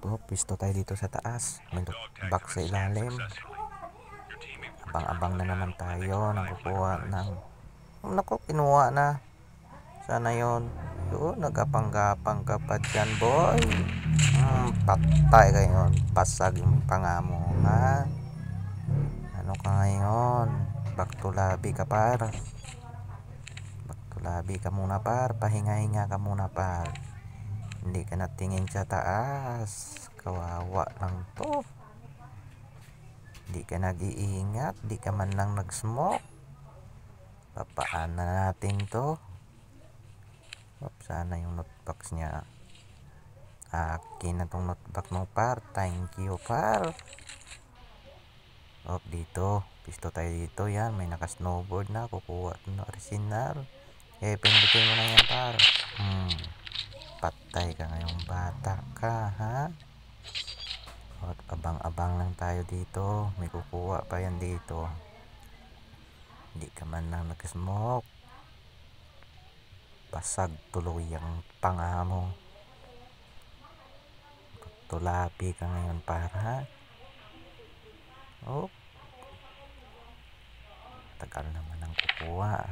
Oh, pisto tayo dito sa taas. May box sa ilalim. Abang-abang na naman tayo nang kukuha ng... Naku, kinuha na. Sana yun. Yun, nagapang-gapang ka pa dyan, boy. Patay ka ngayon. Basag yung pangamo, ha? Ano ka ngayon? Back to lobby ka, par. Back to lobby ka muna, par. Pahinga-hinga ka muna, par. Hindi ka natingin sa taas. Kawawa lang to. Hindi ka nag-iingat. Hindi ka man lang nag-smoke. Papaan na natin to. Sana yung notebox niya. Akin na tong notebook mo, par. Thank you, par. Dito. Pisto tayo dito. Yan. May naka-snowboard na. Kukuha ito na original. Pindutin mo na yan, par. Patay ka ngayong bata ka, ha? Abang-abang lang tayo dito. May kukuha pa yan dito. Hindi ka man lang nag-smoke. Basag tuloy ang pangamo. Tulapi ka ngayon, para. Tagal naman ang kukuha.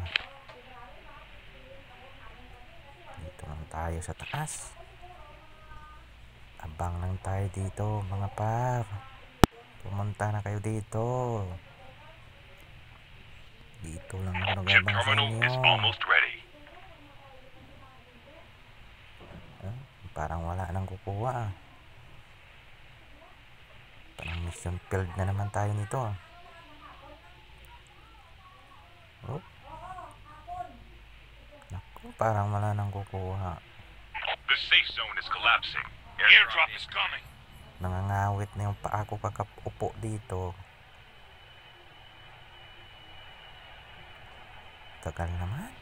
Dito lang tayo sa taas. Abang lang tayo dito, mga par. Pumunta na kayo dito. Dito lang ako nag-abang sa inyo. Parang wala nang kukuha. Parang mission failed na naman tayo nito. Naku, parang wala nang kukuha. The safe zone is collapsing. Airdrop is coming. Nangangawit na yung paa ko kakaupo dito. Tagal naman.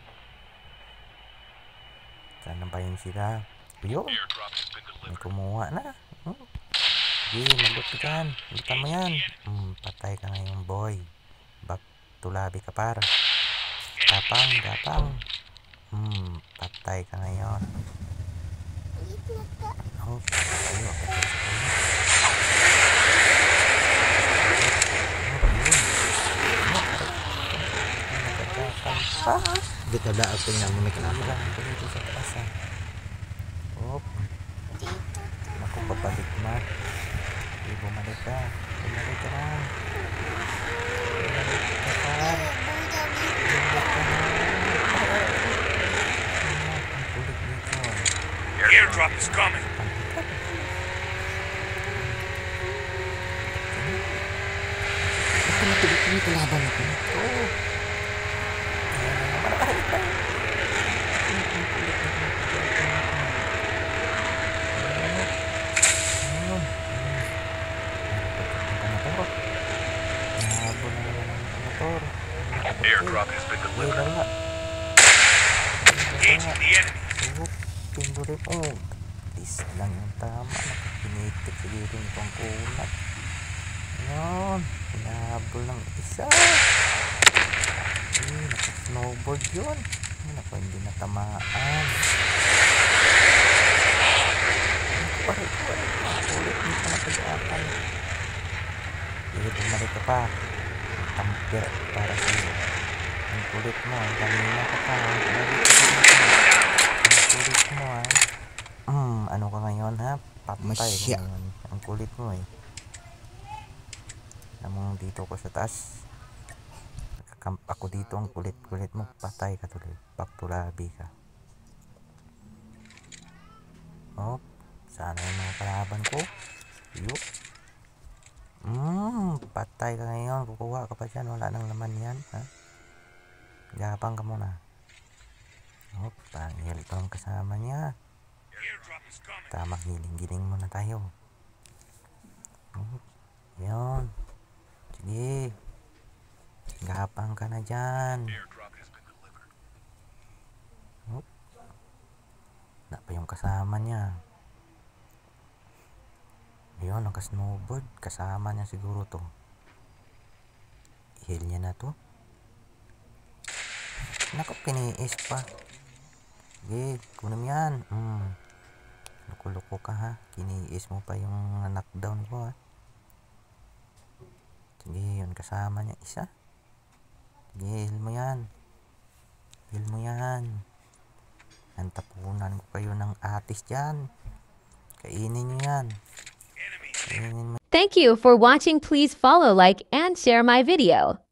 Sana ba yun sila? Yun. May kumuha na. Sige, magot ka dyan. Lutan mo yan. Patay ka ngayon, boy. Back to lobby ka, par. Gapang. Patay ka ngayon. Dito na ako tingnan mo, may kamera dito sa taas. Naku, babalik na. Bumalik ka na. Bumalik ka na, par. Airdrop is coming. Ito laban ako. Airdrop has been delivered. Engaging the enemy. Pindurin. Tis lang yung tama. Nakapinitik siguro itong kunat. Yun. Pinabol ng isa. Naka-snowboard yun. Naku, hindi natamaan. Ulit nito na pag-aapan. Bumalik ka pa. Tampir para sa'yo. Ang kulit mo. Kanina ka pa. Ang kulit mo, ha. Ano ka ngayon, ha? Patay ka ngayon. Ang kulit mo, eh. Alam mo, dito ko sa taas. Nakakamp ako dito. Ang kulit-kulit mo. Patay ka tuloy. Back to lobby ka. Sana yung mga kalaban ko. Yup. Patay ka ngayon. Kukuha ka pa dyan. Wala nang laman yan, ha? Gapang ka muna. Panghil ito ang kasama niya. Tamang giling-giling muna tayo. Yun. Sige. Gapang ka na dyan. Na pa yung kasama niya. Yun, naka-snowboard. Kasama niya siguro to. I-heal niya na to. Naku, piniis pa. Sige, kunin yan. Loko-loko ka ha. Kiniis mo pa yung knockdown ko ha. Sige, yun kasama niya isa. Sige, heal mo yan. Heal mo yan. Nantapunan ko kayo ng atis dyan. Kainin nyo yan. Kainin mo. Thank you for watching. Please follow, like, and share my video.